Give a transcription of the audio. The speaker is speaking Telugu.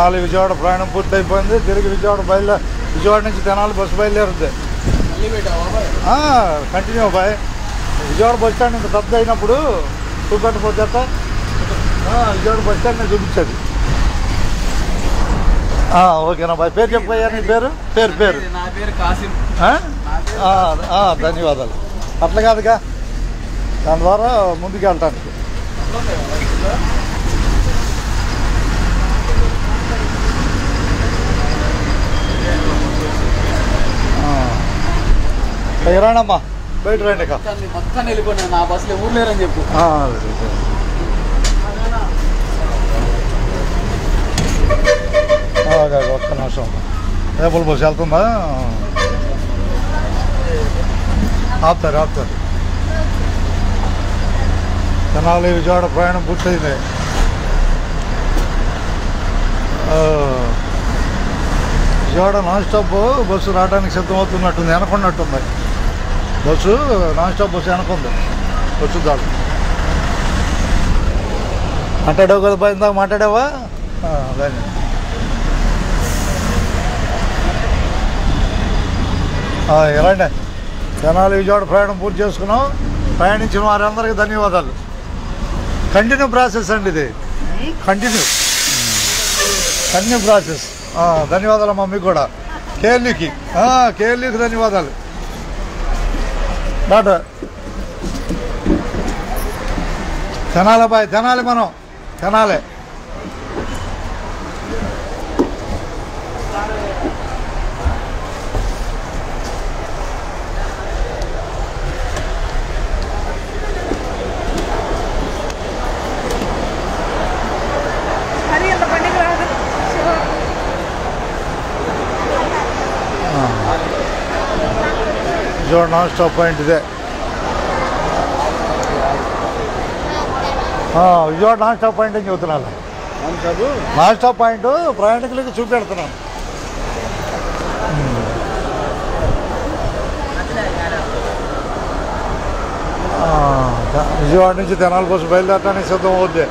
తెనాలి విజయవాడ ప్రయాణం పూర్తయిపోయింది. తిరిగి విజయవాడ నుంచి తెనాలి బస్సు బయలుదేరుద్ది. కంటిన్యూ బాయ్. విజయవాడ బస్ స్టాండ్ ఇంత పెద్ద అయినప్పుడు చూపెట్టకపోతే విజయవాడ బస్ స్టాండ్ చూపించేది. ఓకేనా బాయ్. పేరు చెప్పయ్యా, నీ పేరు? పేరు నా పేరు కాసిం. ధన్యవాదాలు. అట్లా కాదుగా, దాని ద్వారా ముందుకు వెళ్ళటానికి. రానమ్మా, బయట రండి. మొత్తం వెళ్ళిపోయినా నా బస్సులో ఊరు లేరని చెప్పు. ఒక్క నిమిషం. రేపుల బస్సు వెళ్తుందా? ఆపుతారు. తెనాలి విజయవాడ ప్రయాణం పూర్తయింది. విజయవాడ నాన్ స్టాప్ బస్సు రావడానికి సిద్ధమవుతున్నట్టుంది. వెనకున్నట్టుంది బస్సు. నాన్ స్టాప్ బస్సు వెనకుంది. వచ్చుద్దాడు. మాట్లాడావు కదా బాయ్, ఇందాక మాట్లాడావా? దాన్ని ఎలాంటి తెనాలి విజయవాడ ప్రయాణం పూర్తి చేసుకున్నాం. ప్రయాణించిన వారందరికీ ధన్యవాదాలు. కంటిన్యూ ప్రాసెస్ అండి ఇది. Continue process. ధన్యవాదాలు అమ్మా మీకు కూడా. కేఎల్యూకి ధన్యవాదాలు. డాటా తెనాలి బాయ్. తెనాలి మనం Tenali. Vijayawada non stop point ఇదే. విజయవాడ నాన్ స్టాప్ పాయింట్ అని చెబుతున్నాను. నాన్ స్టాప్ పాయింట్ ప్రయాణికులకి చూపెడుతున్నాను. విజయవాడ నుంచి తెనాలి బస్సు బయలుదేరడానికి సిద్ధం అవుద్ది.